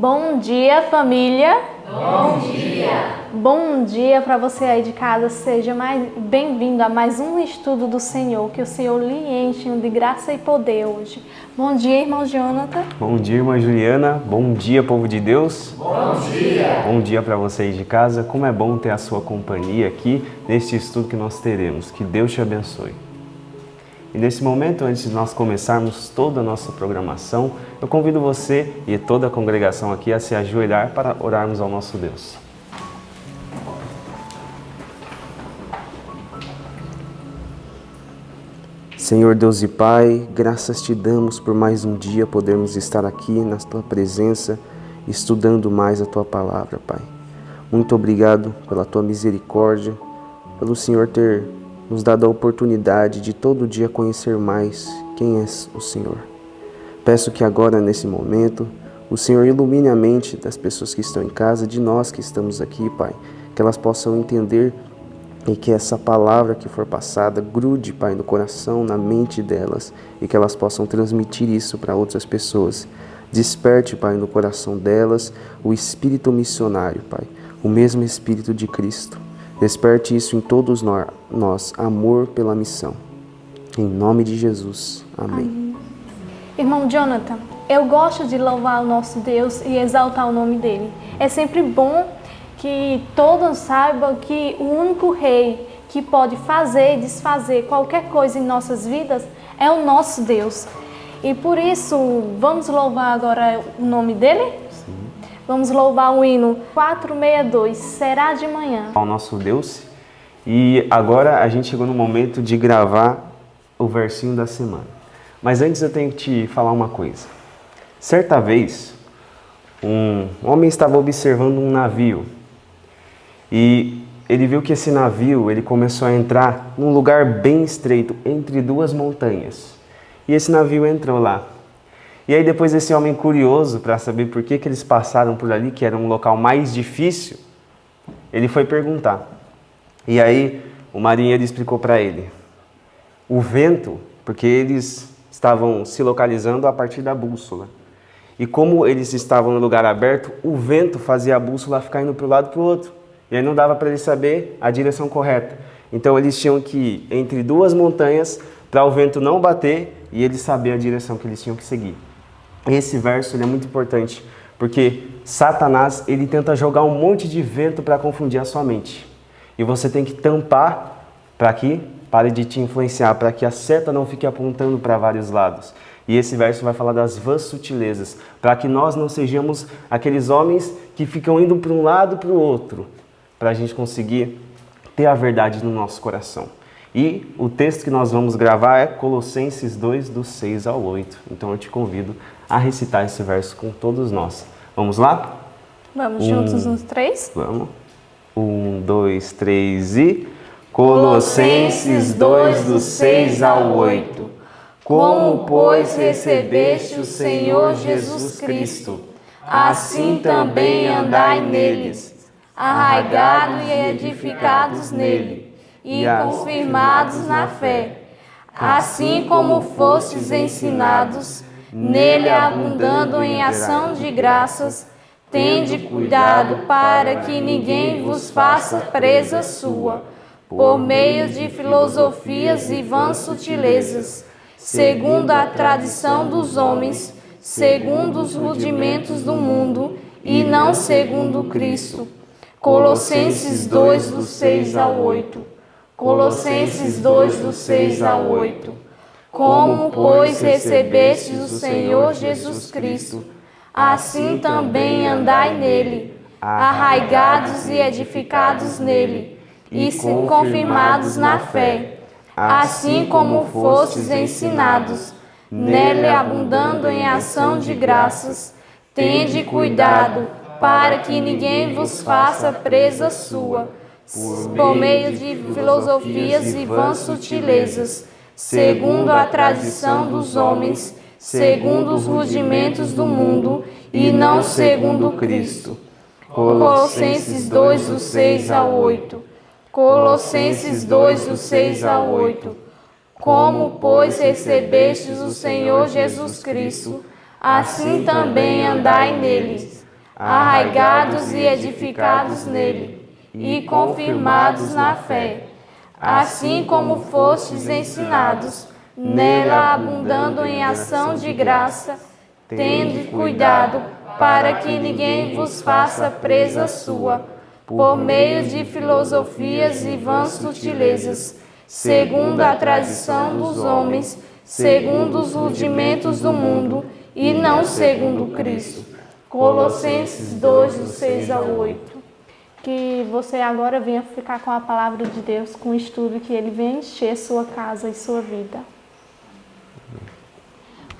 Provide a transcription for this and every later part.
Bom dia, família! Bom dia! Bom dia para você aí de casa, seja bem-vindo a mais um estudo do Senhor, que o Senhor lhe enche de graça e poder hoje. Bom dia, irmão Jonathan. Bom dia, irmã Juliana. Bom dia, povo de Deus. Bom dia! Bom dia para vocês de casa. Como é bom ter a sua companhia aqui neste estudo que nós teremos. Que Deus te abençoe. E nesse momento, antes de nós começarmos toda a nossa programação, eu convido você e toda a congregação aqui a se ajoelhar para orarmos ao nosso Deus. Senhor Deus e Pai, graças te damos por mais um dia podermos estar aqui na Tua presença, estudando mais a Tua palavra, Pai. Muito obrigado pela Tua misericórdia, pelo Senhor ter nos dado a oportunidade de todo dia conhecer mais quem és o Senhor. Peço que agora, nesse momento, o Senhor ilumine a mente das pessoas que estão em casa, de nós que estamos aqui, Pai, que elas possam entender e que essa palavra que for passada grude, Pai, no coração, na mente delas e que elas possam transmitir isso para outras pessoas. Desperte, Pai, no coração delas o espírito missionário, Pai, o mesmo espírito de Cristo. Desperte isso em todos nós, amor pela missão. Em nome de Jesus. Amém. Amém. Irmão Jonathan, eu gosto de louvar o nosso Deus e exaltar o nome dele. É sempre bom que todos saibam que o único rei que pode fazer e desfazer qualquer coisa em nossas vidas é o nosso Deus. E por isso, vamos louvar agora o nome dele? Vamos louvar o hino 462, Será de Manhã. Ao nosso Deus. E agora a gente chegou no momento de gravar o versinho da semana. Mas antes eu tenho que te falar uma coisa. Certa vez, um homem estava observando um navio. E ele viu que esse navio ele começou a entrar num lugar bem estreito, entre duas montanhas. E esse navio entrou lá. E aí depois esse homem curioso para saber por que eles passaram por ali, que era um local mais difícil, ele foi perguntar. E aí o marinheiro explicou para ele. O vento, porque eles estavam se localizando a partir da bússola. E como eles estavam no lugar aberto, o vento fazia a bússola ficar indo para um lado e para o outro. E aí não dava para eles saber a direção correta. Então eles tinham que ir entre duas montanhas para o vento não bater e eles saber a direção que eles tinham que seguir. Esse verso ele é muito importante, porque Satanás ele tenta jogar um monte de vento para confundir a sua mente. E você tem que tampar para que pare de te influenciar, para que a seta não fique apontando para vários lados. E esse verso vai falar das vãs sutilezas, para que nós não sejamos aqueles homens que ficam indo para um lado e para o outro, para a gente conseguir ter a verdade no nosso coração. E o texto que nós vamos gravar é Colossenses 2, do 6 ao 8. Então eu te convido a recitar esse verso com todos nós. Vamos lá? Vamos juntos nos três? Vamos. 1, 2, 3 e... Colossenses 2, do 6 ao 8. Como, pois, recebeste o Senhor Jesus Cristo, assim também andai neles, arraigados e edificados nele, e confirmados na fé, assim como fostes ensinados, nele abundando em ação de graças, tende cuidado para que ninguém vos faça presa sua, por meio de filosofias e vãs sutilezas, segundo a tradição dos homens, segundo os rudimentos do mundo, e não segundo Cristo. Colossenses 2, do 6 ao 8. Colossenses 2, do 6 ao 8. Como, pois, recebestes o Senhor Jesus Cristo, assim também andai nele, arraigados e edificados nele, e confirmados na fé, assim como fostes ensinados, nele abundando em ação de graças, tende cuidado para que ninguém vos faça presa sua, por meio de filosofias e vãs sutilezas, segundo a tradição dos homens, segundo os rudimentos do mundo, e não segundo Cristo. Colossenses 2, do 6 ao 8. Colossenses 2, do 6 ao 8. Como, pois, recebestes o Senhor Jesus Cristo, assim também andai nele, arraigados e edificados nele, e confirmados na fé, assim como fostes ensinados, nela abundando em ação de graça, tende cuidado para que ninguém vos faça presa sua, por meio de filosofias e vãs sutilezas, segundo a tradição dos homens, segundo os rudimentos do mundo, e não segundo Cristo. Colossenses 2, do 6 ao 8. Que você agora venha ficar com a palavra de Deus, com o estudo, que ele venha encher sua casa e sua vida.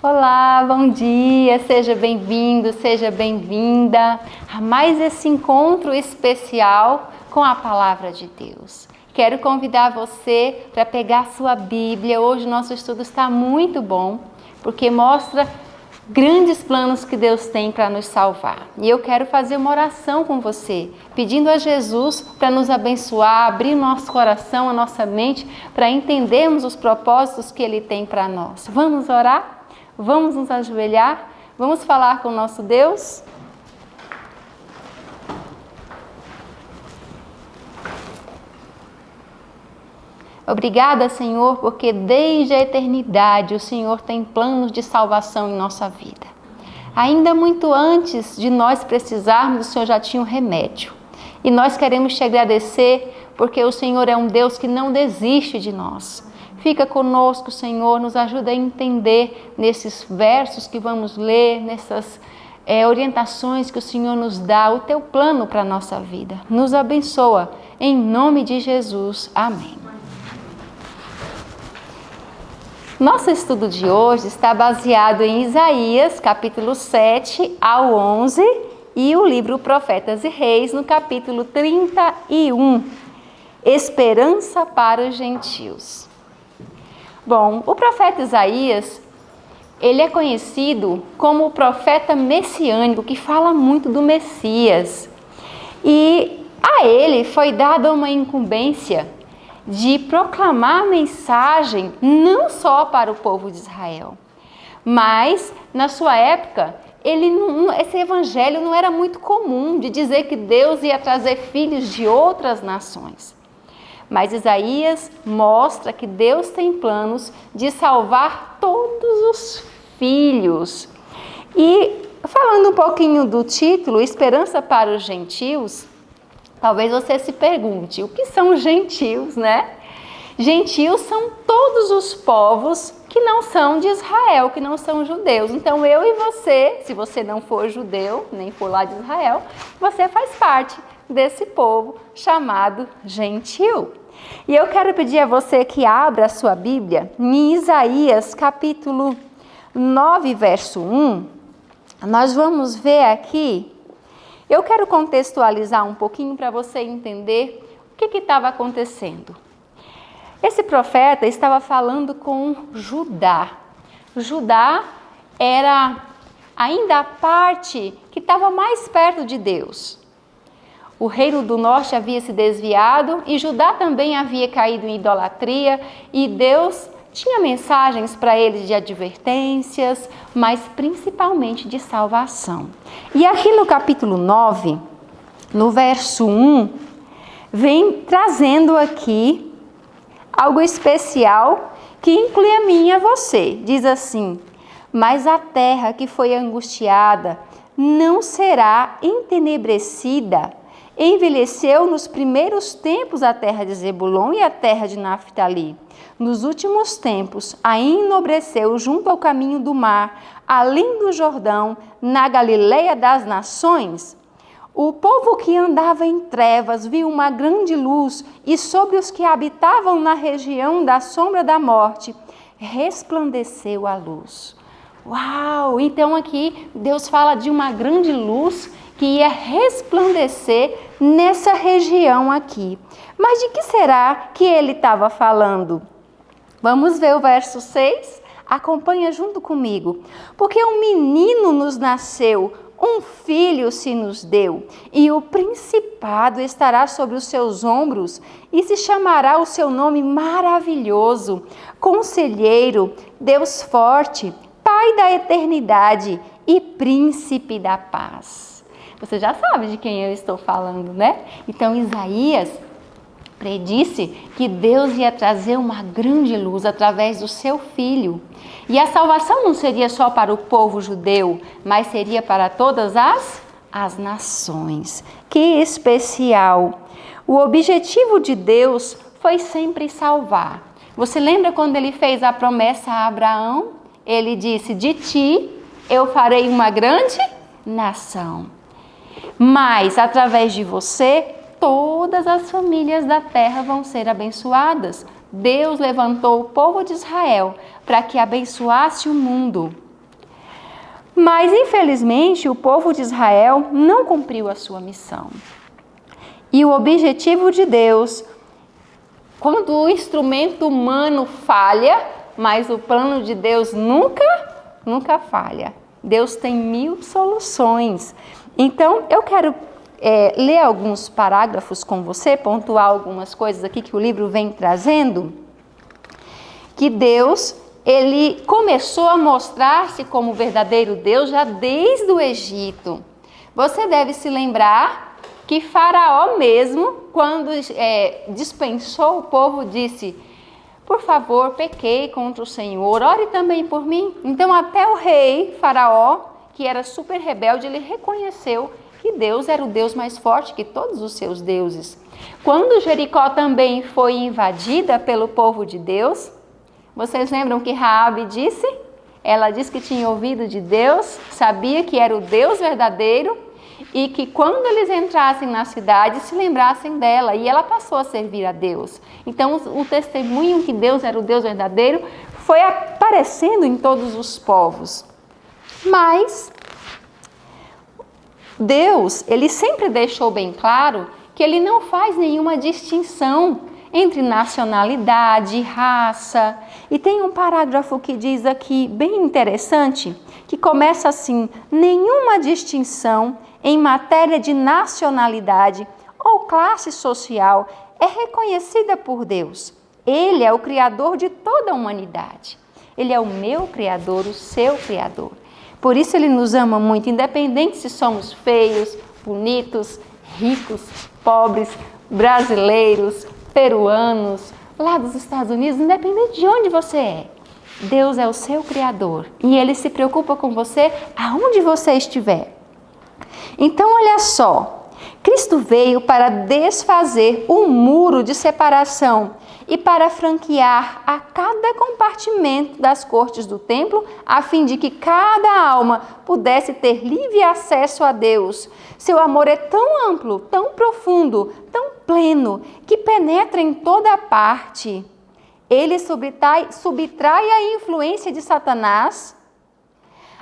Olá, bom dia, seja bem-vindo, seja bem-vinda a mais esse encontro especial com a palavra de Deus. Quero convidar você para pegar a sua Bíblia. Hoje o nosso estudo está muito bom, porque mostra grandes planos que Deus tem para nos salvar. E eu quero fazer uma oração com você, pedindo a Jesus para nos abençoar, abrir nosso coração, a nossa mente, para entendermos os propósitos que Ele tem para nós. Vamos orar? Vamos nos ajoelhar? Vamos falar com o nosso Deus? Obrigada, Senhor, porque desde a eternidade o Senhor tem planos de salvação em nossa vida. Ainda muito antes de nós precisarmos, o Senhor já tinha um remédio. E nós queremos te agradecer porque o Senhor é um Deus que não desiste de nós. Fica conosco, Senhor, nos ajuda a entender nesses versos que vamos ler, nessas orientações que o Senhor nos dá, o teu plano para a nossa vida. Nos abençoa, em nome de Jesus. Amém. Nosso estudo de hoje está baseado em Isaías, capítulo 7 ao 11, e o livro Profetas e Reis, no capítulo 31, Esperança para os Gentios. Bom, o profeta Isaías, ele é conhecido como o profeta messiânico, que fala muito do Messias. E a ele foi dada uma incumbência de proclamar a mensagem não só para o povo de Israel, mas na sua época esse evangelho não era muito comum, de dizer que Deus ia trazer filhos de outras nações. Mas Isaías mostra que Deus tem planos de salvar todos os filhos. E falando um pouquinho do título, Esperança para os Gentios, talvez você se pergunte, o que são gentios, né? Gentios são todos os povos que não são de Israel, que não são judeus. Então eu e você, se você não for judeu, nem for lá de Israel, você faz parte desse povo chamado gentio. E eu quero pedir a você que abra a sua Bíblia em Isaías capítulo 9, verso 1. Nós vamos ver aqui. Eu quero contextualizar um pouquinho para você entender o que estava acontecendo. Esse profeta estava falando com Judá. Judá era ainda a parte que estava mais perto de Deus. O reino do norte havia se desviado e Judá também havia caído em idolatria, e Deus tinha mensagens para eles de advertências, mas principalmente de salvação. E aqui no capítulo 9, no verso 1, vem trazendo aqui algo especial que inclui a mim e a você. Diz assim: mas a terra que foi angustiada não será entenebrecida. Envelheceu nos primeiros tempos a terra de Zebulon e a terra de Naftali. Nos últimos tempos a enobreceu junto ao caminho do mar, além do Jordão, na Galileia das nações. O povo que andava em trevas viu uma grande luz, e sobre os que habitavam na região da sombra da morte resplandeceu a luz. Uau! Então aqui Deus fala de uma grande luz que ia resplandecer nessa região aqui. Mas de que será que ele estava falando? Vamos ver o verso 6? Acompanha junto comigo. Porque um menino nos nasceu, um filho se nos deu, e o principado estará sobre os seus ombros, e se chamará o seu nome maravilhoso, Conselheiro, Deus forte, Pai da eternidade e Príncipe da paz. Você já sabe de quem eu estou falando, né? Então Isaías predisse que Deus ia trazer uma grande luz através do seu filho. E a salvação não seria só para o povo judeu, mas seria para todas as nações. Que especial! O objetivo de Deus foi sempre salvar. Você lembra quando ele fez a promessa a Abraão? Ele disse: de ti eu farei uma grande nação. Mas através de você, todas as famílias da terra vão ser abençoadas. Deus levantou o povo de Israel para que abençoasse o mundo. Mas, infelizmente, o povo de Israel não cumpriu a sua missão. E o objetivo de Deus, quando o instrumento humano falha, mas o plano de Deus nunca falha. Deus tem 1000 soluções. Então, eu quero ler alguns parágrafos com você, pontuar algumas coisas aqui que o livro vem trazendo, que Deus, ele começou a mostrar-se como verdadeiro Deus já desde o Egito. Você deve se lembrar que Faraó mesmo, quando dispensou o povo, disse: por favor, pequei contra o Senhor, ore também por mim. Então até o rei Faraó, que era super rebelde, ele reconheceu que Deus era o Deus mais forte que todos os seus deuses. Quando Jericó também foi invadida pelo povo de Deus, vocês lembram que Raabe disse? Ela disse que tinha ouvido de Deus, sabia que era o Deus verdadeiro e que quando eles entrassem na cidade se lembrassem dela, e ela passou a servir a Deus. Então o testemunho que Deus era o Deus verdadeiro foi aparecendo em todos os povos. Mas Deus, ele sempre deixou bem claro que ele não faz nenhuma distinção entre nacionalidade, raça. E tem um parágrafo que diz aqui, bem interessante, que começa assim: nenhuma distinção em matéria de nacionalidade ou classe social é reconhecida por Deus. Ele é o Criador de toda a humanidade. Ele é o meu Criador, o seu Criador. Por isso ele nos ama muito, independente se somos feios, bonitos, ricos, pobres, brasileiros, peruanos, lá dos Estados Unidos, independente de onde você é. Deus é o seu Criador e Ele se preocupa com você aonde você estiver. Então, olha só, Cristo veio para desfazer o muro de separação e para franquear a cada compartimento das cortes do templo, a fim de que cada alma pudesse ter livre acesso a Deus. Seu amor é tão amplo, tão profundo, tão pleno, que penetra em toda parte. Ele subtrai a influência de Satanás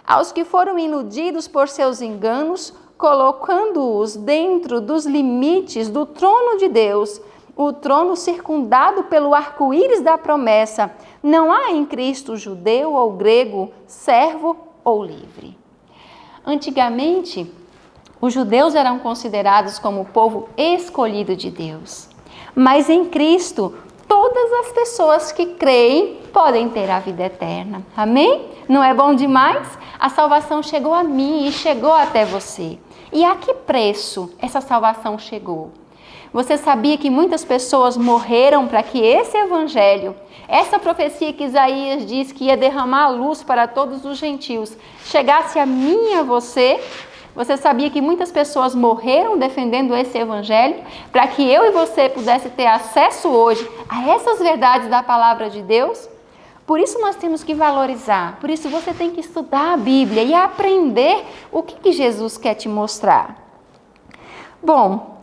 aos que foram iludidos por seus enganos, colocando-os dentro dos limites do trono de Deus, o trono circundado pelo arco-íris da promessa. Não há em Cristo judeu ou grego, servo ou livre. Antigamente, os judeus eram considerados como o povo escolhido de Deus. Mas em Cristo, todas as pessoas que creem podem ter a vida eterna. Amém? Não é bom demais? A salvação chegou a mim e chegou até você. E a que preço essa salvação chegou? Você sabia que muitas pessoas morreram para que esse evangelho, essa profecia que Isaías diz que ia derramar a luz para todos os gentios, chegasse a mim e a você? Você sabia que muitas pessoas morreram defendendo esse evangelho para que eu e você pudesse ter acesso hoje a essas verdades da palavra de Deus? Por isso nós temos que valorizar, por isso você tem que estudar a Bíblia e aprender o que Jesus quer te mostrar. Bom,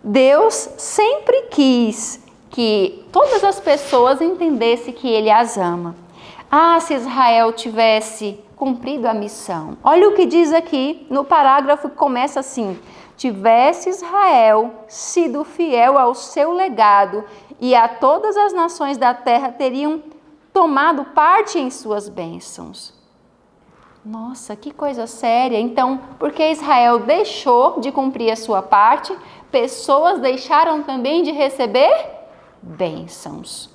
Deus sempre quis que todas as pessoas entendessem que Ele as ama. Ah, se Israel tivesse cumprido a missão. Olha o que diz aqui no parágrafo que começa assim: tivesse Israel sido fiel ao seu legado e a todas as nações da terra teriam tomado parte em suas bênçãos. Nossa, que coisa séria. Então, porque Israel deixou de cumprir a sua parte, pessoas deixaram também de receber bênçãos.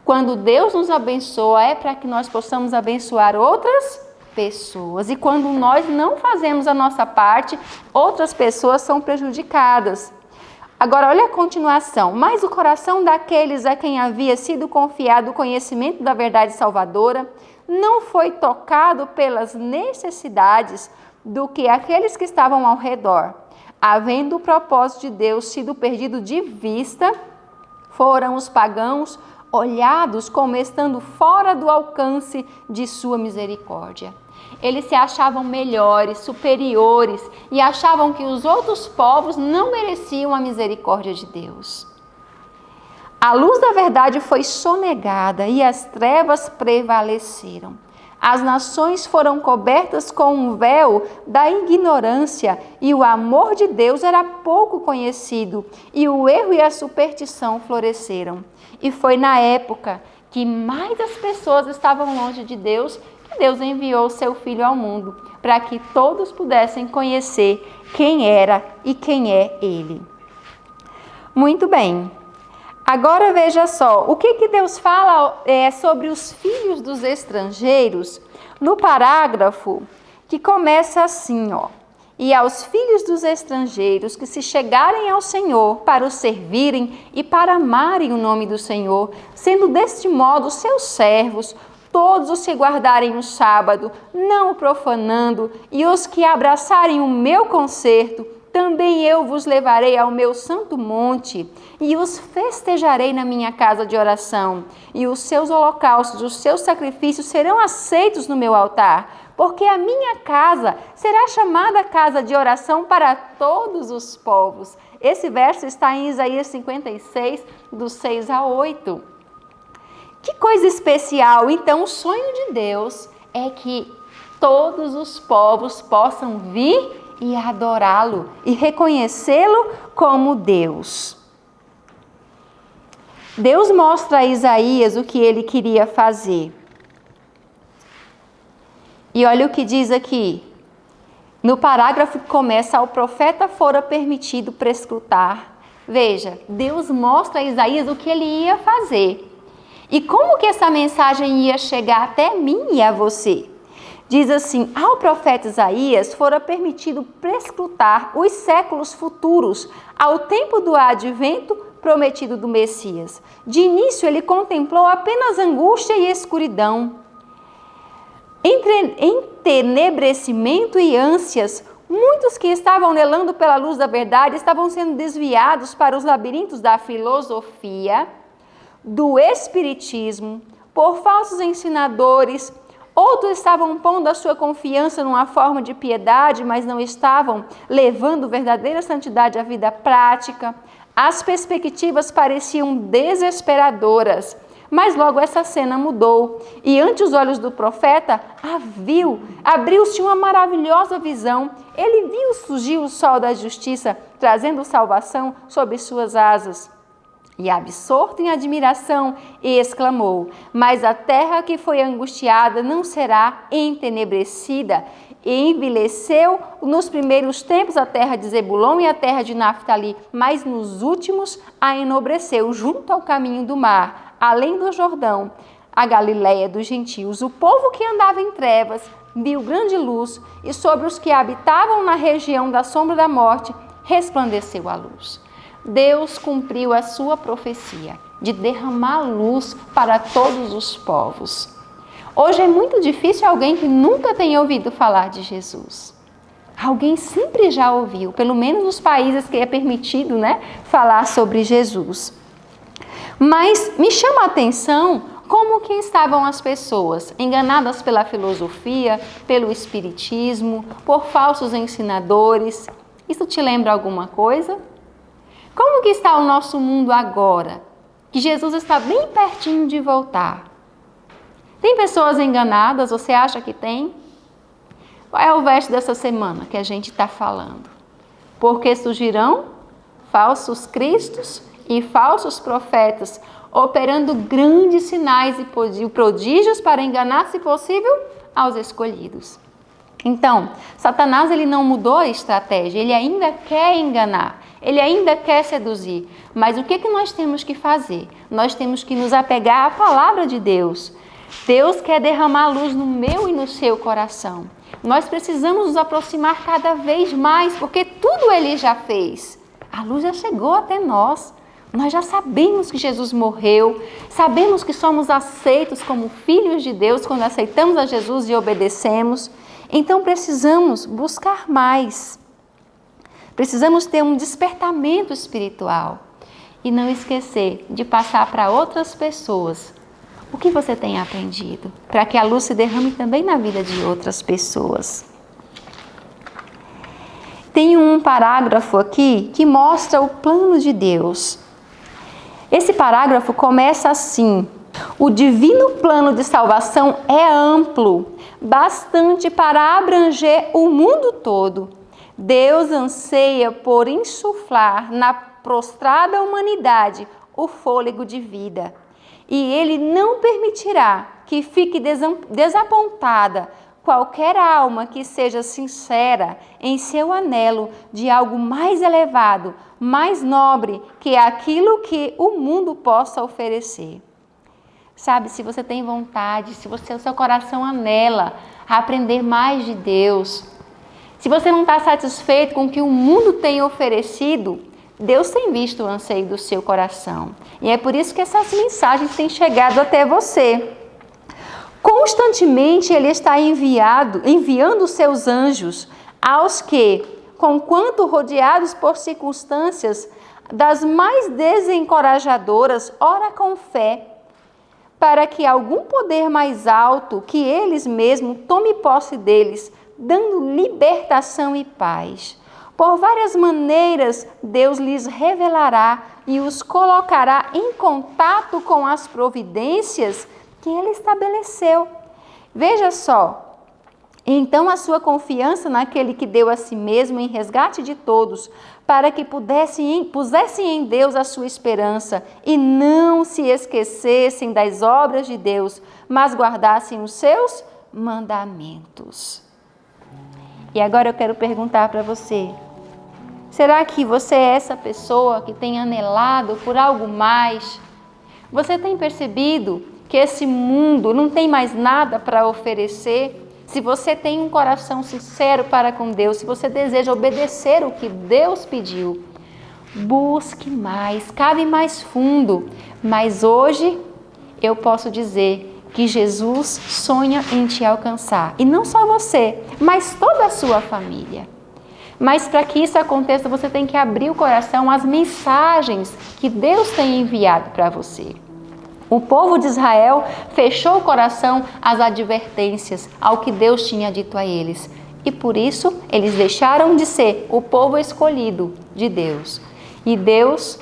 Quando Deus nos abençoa, é para que nós possamos abençoar outras pessoas. E quando nós não fazemos a nossa parte, outras pessoas são prejudicadas. Agora, olha a continuação. Mas o coração daqueles a quem havia sido confiado o conhecimento da verdade salvadora não foi tocado pelas necessidades do que aqueles que estavam ao redor. Havendo o propósito de Deus sido perdido de vista, foram os pagãos olhados como estando fora do alcance de sua misericórdia. Eles se achavam melhores, superiores e achavam que os outros povos não mereciam a misericórdia de Deus. A luz da verdade foi sonegada e as trevas prevaleceram. As nações foram cobertas com um véu da ignorância e o amor de Deus era pouco conhecido e o erro e a superstição floresceram. E foi na época que mais as pessoas estavam longe de Deus que Deus enviou seu Filho ao mundo para que todos pudessem conhecer quem era e quem é Ele. Muito bem. Agora veja só, o que Deus fala sobre os filhos dos estrangeiros no parágrafo que começa assim, ó. E aos filhos dos estrangeiros que se chegarem ao Senhor para o servirem e para amarem o nome do Senhor, sendo deste modo seus servos, todos os que guardarem o sábado, não o profanando, e os que abraçarem o meu concerto, também eu vos levarei ao meu santo monte e os festejarei na minha casa de oração. E os seus holocaustos, os seus sacrifícios serão aceitos no meu altar, porque a minha casa será chamada casa de oração para todos os povos. Esse verso está em Isaías 56, dos 6 a 8. Que coisa especial! Então, o sonho de Deus é que todos os povos possam vir e adorá-lo e reconhecê-lo como Deus. Deus mostra a Isaías o que ele queria fazer. E olha o que diz aqui. No parágrafo que começa, ao profeta fora permitido prescrutar. Veja, Deus mostra a Isaías o que ele ia fazer. E como que essa mensagem ia chegar até mim e a você? Diz assim, ao profeta Isaías fora permitido prescrutar os séculos futuros, ao tempo do advento prometido do Messias. De início ele contemplou apenas angústia e escuridão. Entre entenebrecimento e ânsias, muitos que estavam anelando pela luz da verdade estavam sendo desviados para os labirintos da filosofia, do espiritismo, por falsos ensinadores. Outros estavam pondo a sua confiança numa forma de piedade, mas não estavam levando verdadeira santidade à vida prática. As perspectivas pareciam desesperadoras, mas logo essa cena mudou. E ante os olhos do profeta, abriu-se uma maravilhosa visão. Ele viu surgir o sol da justiça, trazendo salvação sob suas asas. E absorto em admiração, exclamou, mas a terra que foi angustiada não será entenebrecida. E envileceu nos primeiros tempos a terra de Zebulon e a terra de Naftali, mas nos últimos a enobreceu junto ao caminho do mar, além do Jordão, a Galileia dos gentios. O povo que andava em trevas viu grande luz, e sobre os que habitavam na região da sombra da morte resplandeceu a luz. Deus cumpriu a sua profecia de derramar luz para todos os povos. Hoje é muito difícil alguém que nunca tenha ouvido falar de Jesus. Alguém sempre já ouviu, pelo menos nos países que é permitido, falar sobre Jesus. Mas me chama a atenção como que estavam as pessoas, enganadas pela filosofia, pelo espiritismo, por falsos ensinadores. Isso te lembra alguma coisa? Como que está o nosso mundo agora? Que Jesus está bem pertinho de voltar. Tem pessoas enganadas? Você acha que tem? Qual é o verso dessa semana que a gente está falando? Porque surgirão falsos cristos e falsos profetas, operando grandes sinais e prodígios para enganar, se possível, aos escolhidos. Então, Satanás ele não mudou a estratégia, ele ainda quer enganar, ele ainda quer seduzir. Mas o que nós temos que fazer? Nós temos que nos apegar à palavra de Deus. Deus quer derramar luz no meu e no seu coração. Nós precisamos nos aproximar cada vez mais, porque tudo Ele já fez. A luz já chegou até nós. Nós já sabemos que Jesus morreu, sabemos que somos aceitos como filhos de Deus quando aceitamos a Jesus e obedecemos. Então precisamos buscar mais. Precisamos ter um despertamento espiritual e não esquecer de passar para outras pessoas o que você tem aprendido, para que a luz se derrame também na vida de outras pessoas. Tem um parágrafo aqui que mostra o plano de Deus. Esse parágrafo começa assim: o divino plano de salvação é amplo, bastante para abranger o mundo todo. Deus anseia por insuflar na prostrada humanidade o fôlego de vida. E Ele não permitirá que fique desapontada qualquer alma que seja sincera em seu anelo de algo mais elevado, mais nobre que aquilo que o mundo possa oferecer. Sabe, se você tem vontade, se o seu coração anela a aprender mais de Deus, se você não está satisfeito com o que o mundo tem oferecido, Deus tem visto o anseio do seu coração. E é por isso que essas mensagens têm chegado até você. Constantemente Ele está enviando os seus anjos aos que, conquanto rodeados por circunstâncias das mais desencorajadoras, ora com fé, para que algum poder mais alto que eles mesmos tome posse deles, dando libertação e paz. Por várias maneiras, Deus lhes revelará e os colocará em contato com as providências que Ele estabeleceu. Veja só, então a sua confiança naquele que deu a si mesmo em resgate de todos, para que pusessem em Deus a sua esperança e não se esquecessem das obras de Deus, mas guardassem os seus mandamentos. E agora eu quero perguntar para você, será que você é essa pessoa que tem anelado por algo mais? Você tem percebido que esse mundo não tem mais nada para oferecer? Se você tem um coração sincero para com Deus, se você deseja obedecer o que Deus pediu, busque mais, cave mais fundo. Mas hoje eu posso dizer que Jesus sonha em te alcançar. E não só você, mas toda a sua família. Mas para que isso aconteça, você tem que abrir o coração às mensagens que Deus tem enviado para você. O povo de Israel fechou o coração às advertências, ao que Deus tinha dito a eles. E por isso, eles deixaram de ser o povo escolhido de Deus. E Deus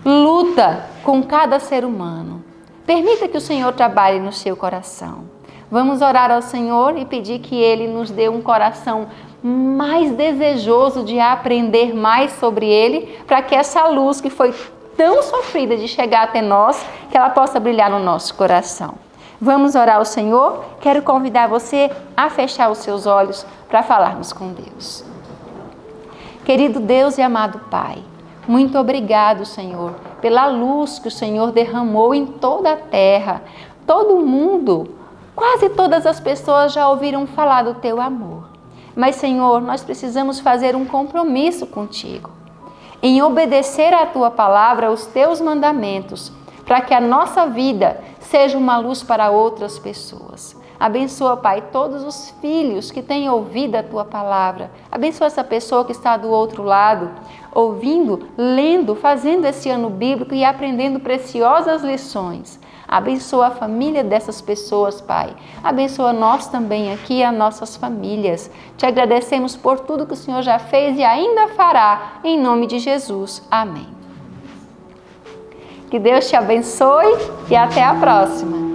luta com cada ser humano. Permita que o Senhor trabalhe no seu coração. Vamos orar ao Senhor e pedir que Ele nos dê um coração mais desejoso de aprender mais sobre Ele, para que essa luz que foi tão sofrida de chegar até nós, que ela possa brilhar no nosso coração. Vamos orar ao Senhor? Quero convidar você a fechar os seus olhos para falarmos com Deus. Querido Deus e amado Pai, muito obrigado, Senhor, pela luz que o Senhor derramou em toda a terra. Todo mundo, quase todas as pessoas já ouviram falar do Teu amor. Mas, Senhor, nós precisamos fazer um compromisso contigo, em obedecer à Tua palavra, os Teus mandamentos, para que a nossa vida seja uma luz para outras pessoas. Abençoa, Pai, todos os filhos que têm ouvido a Tua palavra. Abençoa essa pessoa que está do outro lado, ouvindo, lendo, fazendo esse ano bíblico e aprendendo preciosas lições. Abençoa a família dessas pessoas, Pai. Abençoa nós também aqui, as nossas famílias. Te agradecemos por tudo que o Senhor já fez e ainda fará, em nome de Jesus. Amém. Que Deus te abençoe e até a próxima.